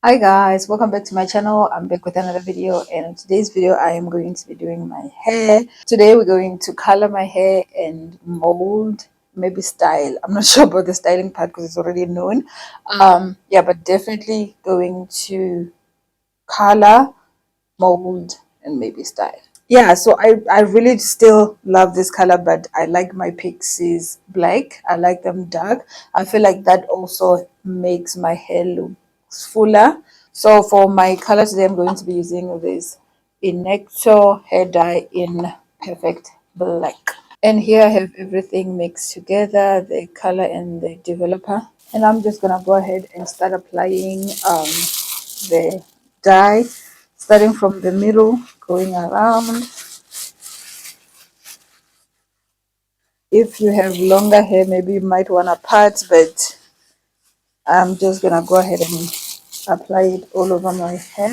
Hi guys, welcome back to my channel. I'm back with another video, and in today's video I am going to be doing my hair. Today we're going to color my hair and mold, maybe style. I'm not sure about the styling part because it's already known. Yeah, but definitely going to color, mold, and maybe style. Yeah, so I really still love this color, but I like my Pixies black. I like them dark. I feel like that also makes my hair look fuller. So for my color today, I'm going to be using this Inecto hair dye in perfect black. And here I have everything mixed together, the color and the developer. And I'm just gonna go ahead and start applying the dye, starting from the middle, going around. If you have longer hair, maybe you might want to part, but I'm just gonna go ahead and apply it all over my hair.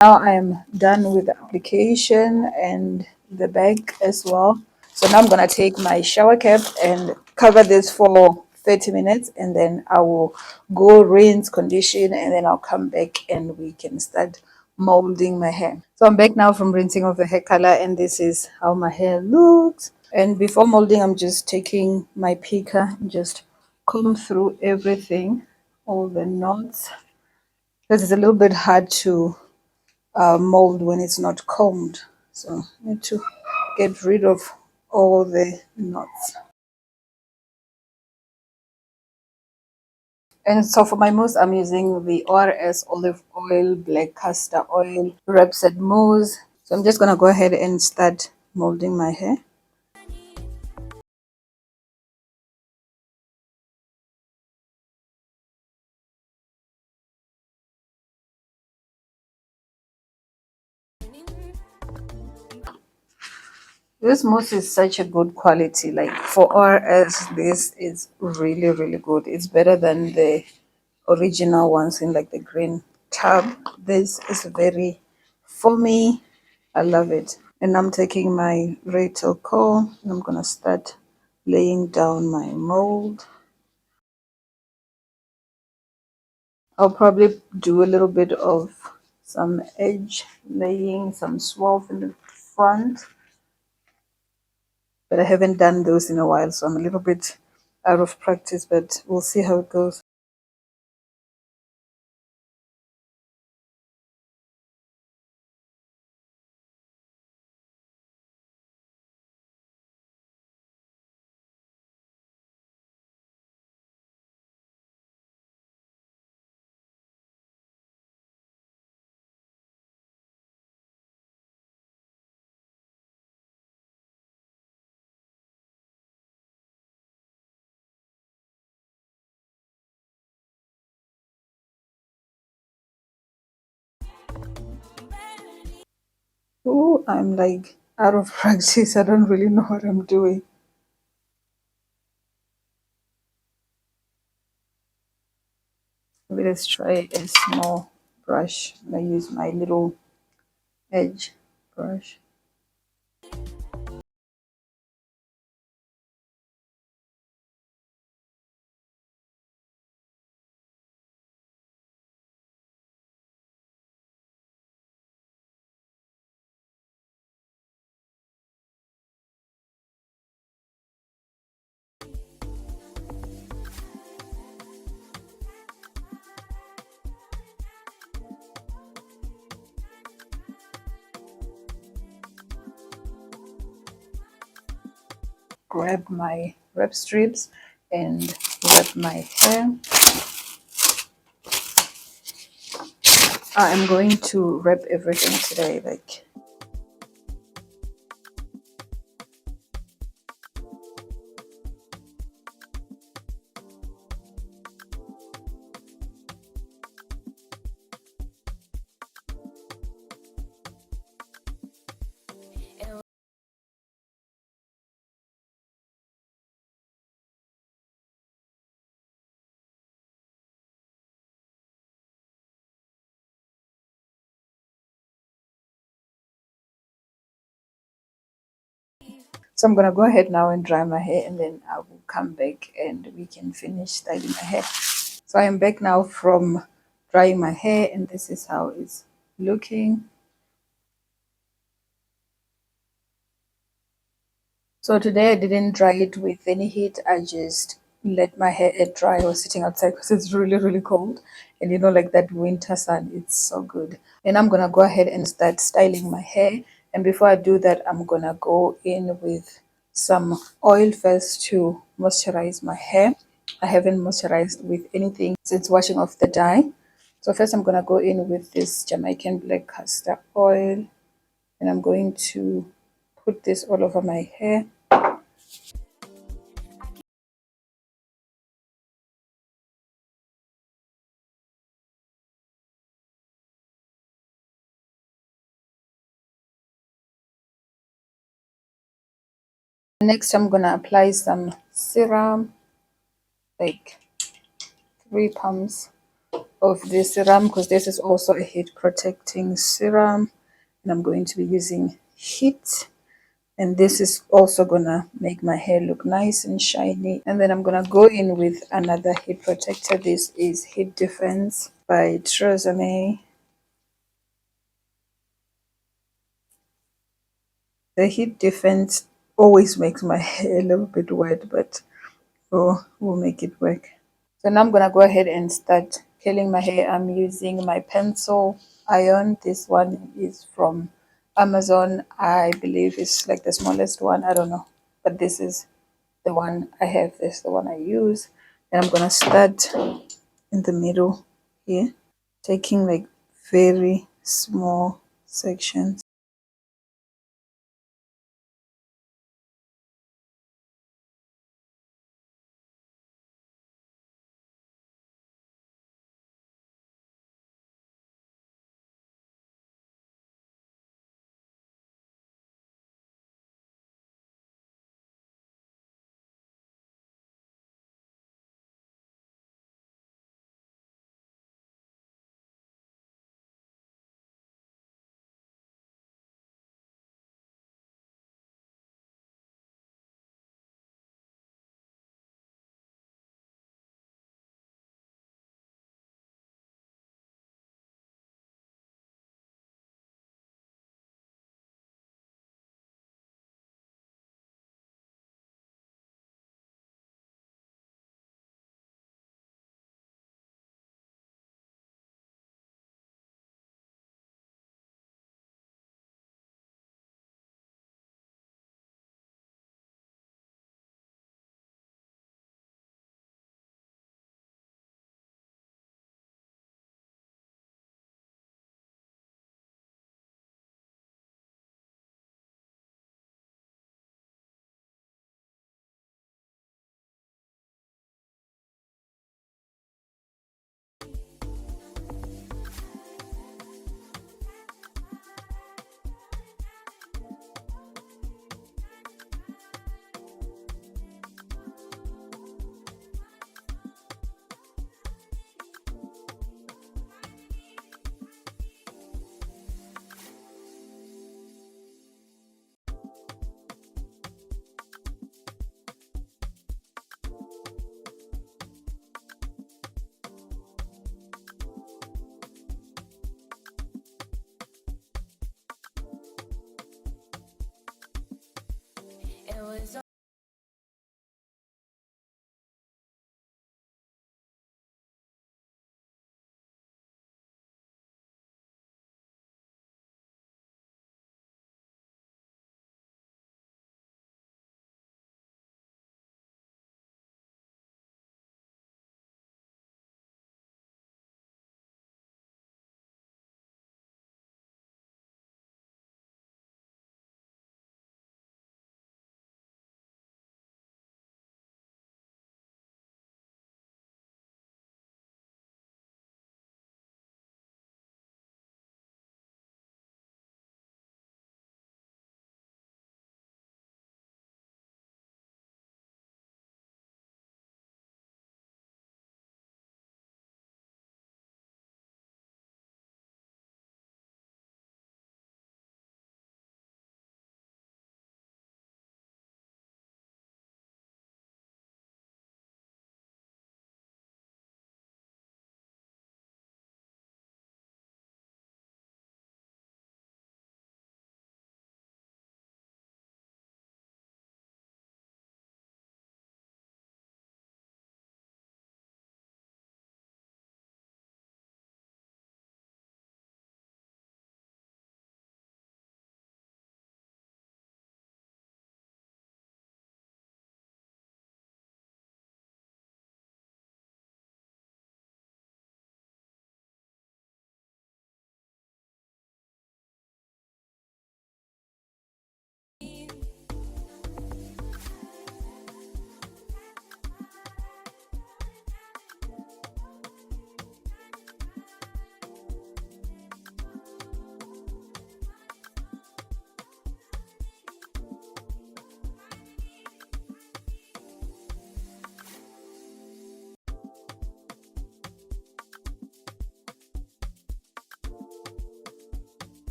Now I am done with the application and the bag as well. So now I'm gonna take my shower cap and cover this for 30 minutes, and then I will go rinse, condition, and then I'll come back and we can start molding my hair. So I'm back now from rinsing of the hair color, and this is how my hair looks. And before molding, I'm just taking my picker and just comb through everything, all the knots, because it's a little bit hard to mold when it's not combed. So I need to get rid of all the knots. And so for my mousse, I'm using the ORS olive oil, black castor oil, rapeseed mousse. So I'm just gonna go ahead and start molding my hair. This mousse is such a good quality. Like for ORS, this is really, really good. It's better than the original ones in like the green tub. This is very foamy. I love it. And I'm taking my Rachel comb and I'm gonna start laying down my mold. I'll probably do a little bit of some edge laying, some swirl in the front, but I haven't done those in a while, so I'm a little bit out of practice, but we'll see how it goes. Oh, I'm like out of practice. I don't really know what I'm doing. Maybe let's try a small brush. I use my little edge brush. Grab my rep strips and wrap my hair. I'm going to wrap everything today, like. So I'm gonna go ahead now and dry my hair, and then I will come back and we can finish styling my hair. So I am back now from drying my hair, and this is how it's looking. So today I didn't dry it with any heat. I just let my hair air dry. I was sitting outside because it's really, really cold. And you know, like that winter sun, it's so good. And I'm gonna go ahead and start styling my hair. And before I do that, I'm gonna go in with some oil first to moisturize my hair. I haven't moisturized with anything since washing off the dye. So first I'm gonna go in with this Jamaican black castor oil, and I'm going to put this all over my hair. Next, I'm gonna apply some serum, like 3 pumps of this serum, because this is also a heat protecting serum. And I'm going to be using heat. And this is also gonna make my hair look nice and shiny. And then I'm gonna go in with another heat protector. This is Heat Defense by Tresemme. The heat defense always makes my hair a little bit wet, but we'll make it work. So now I'm gonna go ahead and start curling my hair. I'm using my pencil iron. This one is from Amazon. I believe it's like the smallest one. I don't know, but this is the one I have. This is the one I use, and I'm gonna start in the middle here, taking like very small sections.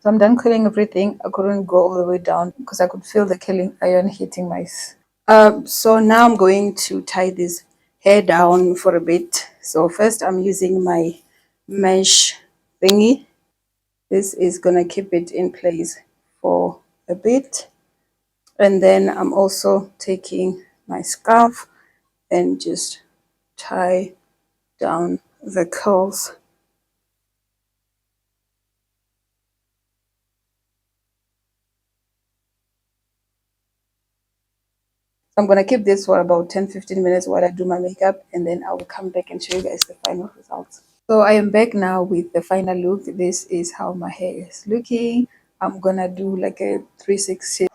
So I'm done curling everything. I couldn't go all the way down because I could feel the curling iron hitting my. So now I'm going to tie this hair down for a bit. So first I'm using my mesh thingy. This is gonna keep it in place for a bit. And then I'm also taking my scarf and just tie down the curls. I'm going to keep this for about 10-15 minutes while I do my makeup, and then I will come back and show you guys the final results. So I am back now with the final look. This is how my hair is looking. I'm going to do like a 360.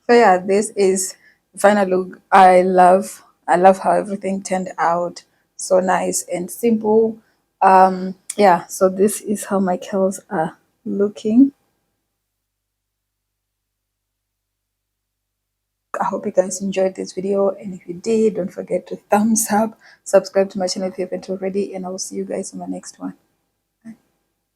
So yeah, this is the final look. I love how everything turned out. So nice and simple. Yeah, so this is how my curls are looking. I hope you guys enjoyed this video, and if you did, don't forget to thumbs up, subscribe to my channel if you haven't already, and I will see you guys in my next one.